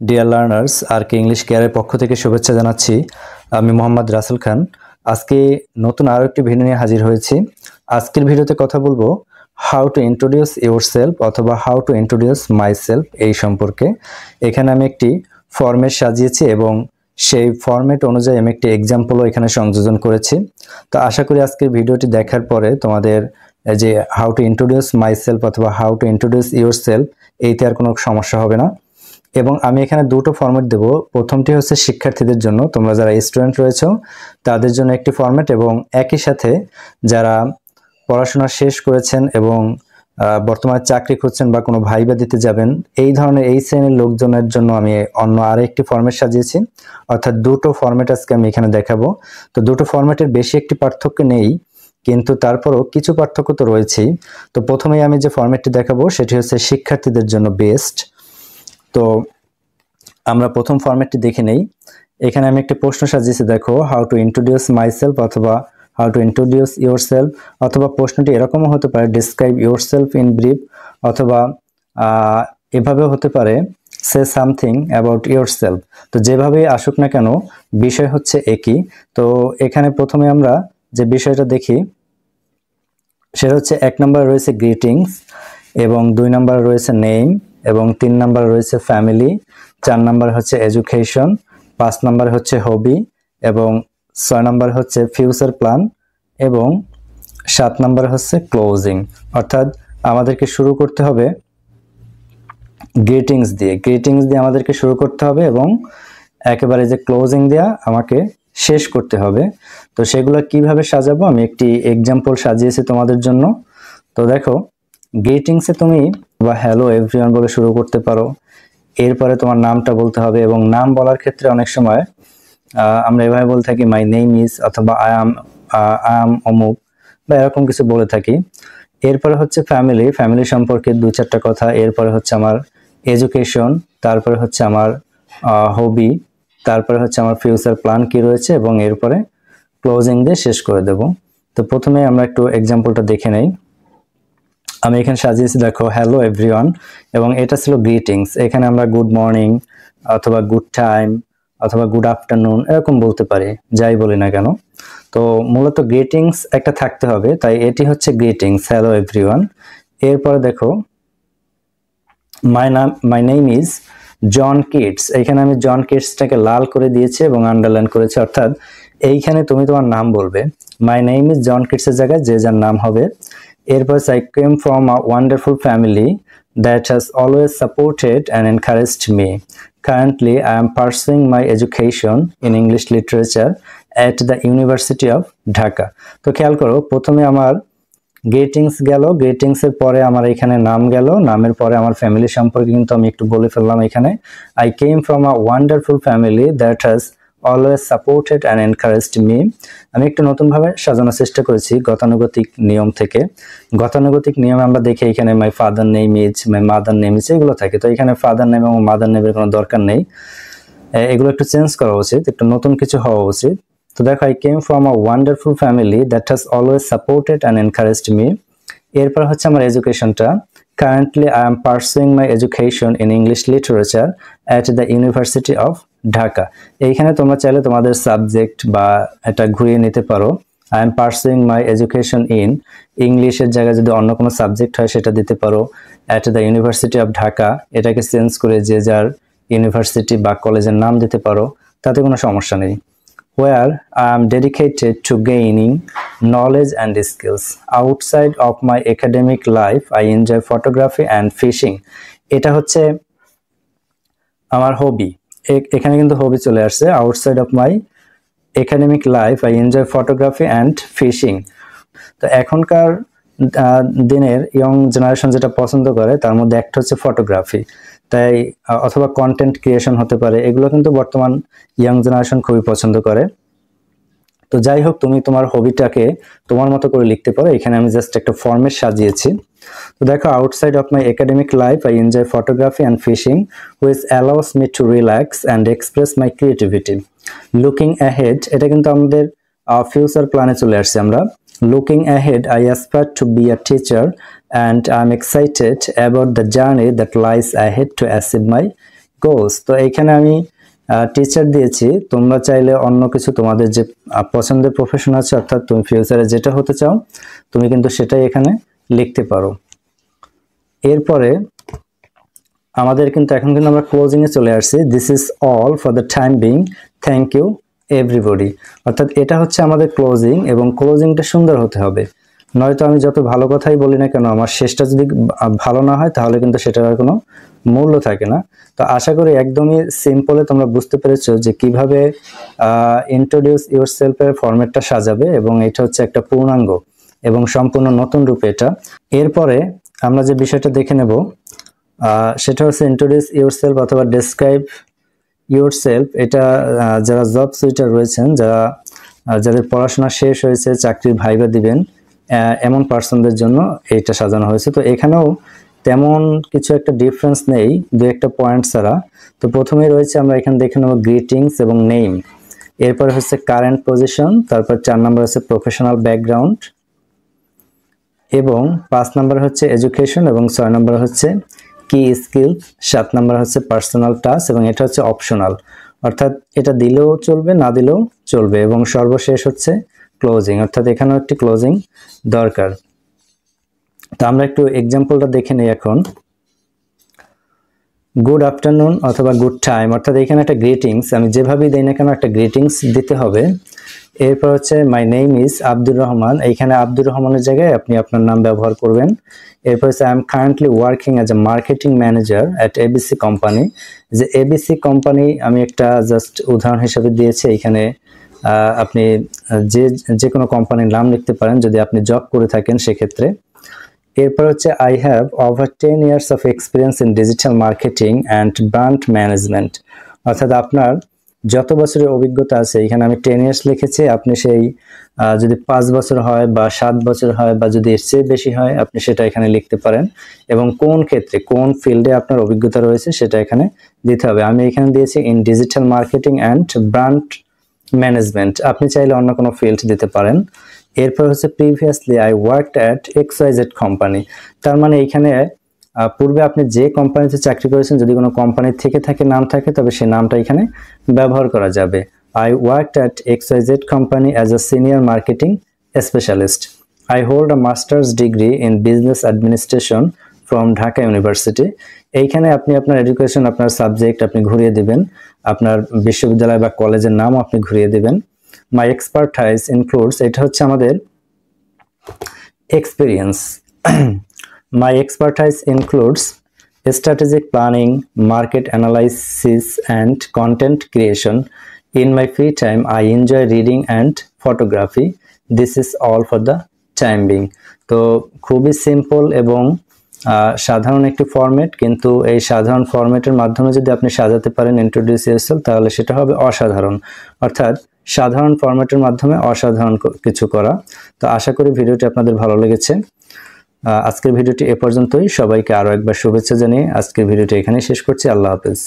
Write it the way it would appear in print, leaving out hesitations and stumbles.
Dear learners আর কে English কেয়ারের পক্ষ থেকে শুভেচ্ছা জানাচ্ছি। আমি মোহাম্মদ রাসেল খান। আজকে নতুন আরও একটি ভিডিও নিয়ে হাজির হয়েছি। আজকের ভিডিওতে কথা বলবো how to introduce yourself অথবা how to introduce myself এই সম্পর্কে। এখানে আমি একটি ফরম্যাট সাজিয়েছি এবং সেই ফরম্যাট অনুযায়ী আমি একটি এক্সাম্পলও এখানে সংযোজন করেছি। তো আশা করি আজকের ভিডিওটি দেখার পরে তোমাদের যে how to introduce myself অথবা how to introduce yourself এইতে আর কোনো সমস্যা হবে না। এবং আমি এখানে দুটো ফরম্যাট দেব। প্রথমটি হচ্ছে শিক্ষার্থীদের জন্য, তোমরা যারা স্টুডেন্ট রয়েছো তাদের জন্য একটি ফরম্যাট, এবং একই সাথে যারা পড়াশোনা শেষ করেছেন এবং বর্তমানে চাকরি খুঁজছেন বা কোনো ভাইবা দিতে যাবেন, এই ধরনের এই শ্রেণীর লোকজনের জন্য আমি অন্য আরেকটি ফরম্যাট সাজিয়েছি। অর্থাৎ দুটো ফরম্যাট আজকে আমি এখানে দেখাবো। তো দুটো ফরম্যাটের বেশি একটি পার্থক্য নেই, কিন্তু তারপরও কিছু পার্থক্য তো রয়েছেই। তো প্রথমেই আমি যে ফরম্যাটটি দেখাবো সেটি হচ্ছে শিক্ষার্থীদের জন্য বেস্ট। তো আমরা প্রথম ফরম্যাটটি দেখে নেই। এখানে আমি একটি প্রশ্ন সাজিয়েছি, দেখো, how to introduce myself অথবা how to introduce yourself, অথবা প্রশ্নটি এরকমও হতে পারে describe yourself in brief, অথবা এভাবেও হতে পারে say something about yourself. তো যেভাবেই আসুক না কেন বিষয় হচ্ছে একই। তো এখানে প্রথমে আমরা যে বিষয়টা দেখি সেটা হচ্ছে 1 নম্বরে রয়েছে গ্রিটিংস, এবং 2 নম্বরে রয়েছে নেম, এবং 3 নম্বরে রয়েছে ফ্যামিলি, 4 নম্বর হচ্ছে এডুকেশন, 5 নম্বর হচ্ছে হবি, এবং 6 নম্বর হচ্ছে ফিউচার প্ল্যান, এবং 7 নম্বর হচ্ছে ক্লোজিং। অর্থাৎ আমাদেরকে শুরু করতে হবে গ্রিটিংস দিয়ে আমাদেরকে শুরু করতে হবে, এবং একেবারে যে ক্লোজিং দেয়া আমাকে শেষ করতে হবে। তো সেগুলো কিভাবে সাজাবো আমি একটি এক্সাম্পল সাজিয়েছি তোমাদের জন্য। তো দেখো, গ্রিটিংসে তুমি বা হ্যালো এভরিওয়ান বলে শুরু করতে পারো। এরপরে তোমার নামটা বলতে হবে, এবং নাম বলার ক্ষেত্রে অনেক সময় আমরা এভাবে বলে থাকি মাই নেম ইজ, অথবা আই আম অমুক, বা এরকম কিছু বলে থাকি। এরপরে হচ্ছে ফ্যামিলি সম্পর্কে 2-4টা কথা। এরপরে হচ্ছে আমার এডুকেশন, তারপরে হচ্ছে আমার হবি, তারপরে হচ্ছে আমার ফিউচার প্ল্যান কি রয়েছে, এবং এরপরে ক্লোজিং দিয়ে শেষ করে দেব। তো প্রথমে আমরা একটু এক্সাম্পলটা দেখে নেই। আমি এখানে সাজিয়েছি, দেখো, হ্যালো এভরিওয়ান, এবং এটা ছিল গ্রিটিংস। এখানে আমরা গুড মর্নিং অথবা গুড টাইম অথবা গুড আফটারনুন এরকম বলতে পারি, যাই বলি না কেন। তো মূলত গ্রিটিংস একটা থাকতে হবে, তাই এটি হচ্ছে গ্রিটিংস, হ্যালো এভরিওয়ান। এরপরে দেখো, my name is John kids. এইখানে আমি জন কিডসটাকে লাল করে দিয়েছি এবং আন্ডারলাইন করেছি, অর্থাৎ এইখানে তুমি তোমার নাম বলবে। মাই নেম ইজ জন কিডসের জায়গায় যে যার নাম হবে। এরপর I came from a wonderful family that has always supported and encouraged me. Currently, I am pursuing my education in English literature at the University of Dhaka. তো খেয়াল করো, প্রথমে আমার গ্রিটিংস গেল, গ্রিটিংস এর পরে আমার এখানে নাম গেল, নামের পরে আমার ফ্যামিলি সম্পর্কে কিন্তু আমি একটু বলে ফেললাম এখানে। I came from a wonderful family that has always supported and encouraged me. আমি একটু নতুনভাবে সাজানোর চেষ্টা করেছি গতানুগতিক নিয়ম থেকে। গতানুগতিক নিয়মে আমরা দেখি এখানে my father name is, my mother name is, এগুলো থাকে। তো এখানে ফাদার নেম এবং মাদার নেমের কোনো দরকার নেই, এগুলো একটু চেঞ্জ করা উচিত, একটু নতুন কিছু হওয়া উচিত। তো দেখো, I came from a wonderful family that has always supported and encouraged me. এরপর হচ্ছে আমার এডুকেশনটা। Currently I am pursuing my education in English literature at the university of Dhaka. এইখানে তোমরা চাইলে তোমাদের সাবজেক্ট বা এটা ঘুরিয়ে নিতে পারো। I am pursuing my education in, ইংলিশের জায়গায় যদি অন্য কোনো সাবজেক্ট হয় সেটা দিতে পারো। At the university of Dhaka এটাকে চেঞ্জ করে যে যার ইউনিভার্সিটি বা কলেজের নাম দিতে পারো, তাতে কোনো সমস্যা নেই। Where I am dedicated to gaining knowledge and skills. Outside of my academic life, I enjoy photography and fishing. এটা হচ্ছে আমার হবি। এখানে কিন্তু হবি চলে আসছে। Outside of my academic life, I enjoy photography and fishing. তো এখনকার দিনের ইয়ং জেনারেশন যেটা পছন্দ করে তার মধ্যে একটা হচ্ছে ফটোগ্রাফি, তাই অথবা কন্টেন্ট ক্রিয়েশন হতে পারে। এগুলো কিন্তু বর্তমান ইয়াং জেনারেশন খুবই পছন্দ করে। তো যাই হোক, তুমি তোমার হবিটাকে তোমার মতো করে লিখতে পারো। এখানে আমি জাস্ট একটা ফরম্যাট সাজিয়েছি। তো দেখো, outside of my academic life I enjoy photography and fishing which allows me to relax and express my creativity. Looking ahead, এটা কিন্তু আমাদের ফিউচার প্ল্যানে চলে আসছে আমরা। Looking ahead I aspire to be a teacher and I'm excited about the journey that lies ahead to achieve my goals. তো এইখানে আমি টিচার দিয়েছি, তোমরা চাইলে অন্য কিছু তোমাদের যে পছন্দের প্রফেশন আছে, অর্থাৎ তুমি ফিউচারে যেটা হতে চাও তুমি কিন্তু সেটাই এখানে লিখতে পারো। এরপরে আমাদের কিন্তু এখন কিন্তু আমরা ক্লোজিং এ চলে আসছি। This is all for the time being, thank you everybody. অর্থাৎ এটা হচ্ছে আমাদের ক্লোজিং, এবং ক্লোজিংটা সুন্দর হতে হবে, নয়তো আমি যত ভালো কথাই বলি না কেন আমার শেষটা যদি ভালো না হয় তাহলে কিন্তু সেটার আর কোনো মূল্য থাকে না। তো আশা করি একদমই সিম্পলে তোমরা বুঝতে পেরেছো যে কিভাবে ইন্ট্রোডিউস ইউরসেলফের ফরম্যাটটা সাজাবে, এবং এটা হচ্ছে একটা পূর্ণাঙ্গ এবং সম্পূর্ণ নতুন রূপে এটা। এরপরে আমরা যে বিষয়টা দেখে নেব সেটা হচ্ছে ইন্ট্রোডিউস ইউরসেলফ অথবা ডেসক্রাইব ইউরসেলফ। এটা যারা জব সুইটার রয়েছেন, যাদের পড়াশোনা শেষ হয়েছে, চাকরির ভাইবা দিবেন, এমন পার্সনদের জন্য এইটা সাজানো হয়েছে। তো এখানেও তেমন কিছু একটা ডিফারেন্স নেই, দু একটা পয়েন্ট ছাড়া। তো প্রথমেই রয়েছে, আমরা এখানে দেখে নেব গ্রিটিংস এবং নেম, এরপর হচ্ছে কারেন্ট পজিশন, তারপর 4 নম্বর হচ্ছে প্রফেশনাল ব্যাকগ্রাউন্ড, এবং 5 নম্বর হচ্ছে এডুকেশন, এবং 6 নম্বর হচ্ছে কি স্কিল, 7 নম্বর হচ্ছে পার্সোনাল টাস্ক, এবং এটা হচ্ছে অপশনাল, অর্থাৎ এটা দিলেও চলবে না দিলেও চলবে, এবং সর্বশেষ হচ্ছে ক্লোজিং, অর্থাৎ এখানেও একটি ক্লোজিং দরকার। তো আমরা একটু এক্সাম্পলটা দেখে নিই এখন। গুড আফটারনুন অথবা গুড টাইম, অর্থাৎ এখানে একটা গ্রিটিংস, আমি যেভাবেই দেই না কেন একটা গ্রিটিংস দিতে হবে। এরপর হচ্ছে মাই নেম ইজ আব্দুর রহমান, এইখানে আব্দুর রহমানের জায়গায় আপনি আপনার নাম ব্যবহার করবেন। এরপর হচ্ছে I am currently working as a marketing manager at ABC company. যে এবিসি কোম্পানি আমি একটা জাস্ট উদাহরণ হিসেবে দিয়েছি, এখানে আপনি যে কোনো কোম্পানির নাম লিখতে পারেন যদি আপনি জব করে থাকেন সেক্ষেত্রে। এরপর হচ্ছে I have over 10 years of experience in digital marketing and brand management, অর্থাৎ আপনার যত বছরের অভিজ্ঞতা আছে, এখানে আমি 10 ইয়ার্স লিখেছি, আপনি সেই যদি 5 বছর হয় বা 7 বছর হয় বা যদি এর চেয়ে বেশি হয় আপনি সেটা এখানে লিখতে পারেন, এবং কোন ক্ষেত্রে কোন ফিল্ডে আপনার অভিজ্ঞতা রয়েছে সেটা এখানে দিতে হবে। আমি এখানে দিয়েছি in digital marketing and brand management, আপনি চাইলে অন্য কোনো ফিল্ড দিতে পারেন। এরপর হচ্ছে previously I worked at XYZ company, তার মানে এইখানে পূর্বে আপনি যে কোম্পানিতে চাকরি করেছেন যদি কোনো কোম্পানি থেকে থাকে নাম থাকে তবে সেই নামটা এখানে ব্যবহার করা যাবে। I worked at XYZ company as a senior marketing specialist. I hold a masters degree in business administration from Dhaka university. এইখানে আপনি আপনার এডুকেশন, আপনার সাবজেক্ট আপনি ঘুরিয়ে দিবেন, আপনার বিশ্ববিদ্যালয় বা কলেজের নাম আপনি ঘুরিয়ে দিবেন। মাই এক্সপার্টাইজ ইনক্লুডস, এটা হচ্ছে আমাদের experience. My expertise includes strategic planning, market analysis, and content creation. In my free time, I enjoy reading and photography. This is all for the time being. তো খুবই সিম্পল এবং সাধারণ একটি ফরম্যাট, কিন্তু এই সাধারণ ফরম্যাটের মাধ্যমে যদি আপনি সাজাতে পারেন ইন্ট্রোডিউস ইউরসেলফ তাহলে সেটা হবে অসাধারণ, অর্থাৎ সাধারণ ফরম্যাটের মাধ্যমে অসাধারণ কিছু করা। তো আশা করি ভিডিওটি আপনাদের ভালো লেগেছে। আজকের ভিডিওটি এ পর্যন্তই। সবাইকে আরো একবার শুভেচ্ছা জানিয়ে আজকের ভিডিওটি এখানেই শেষ করছি। আল্লাহ হাফেজ।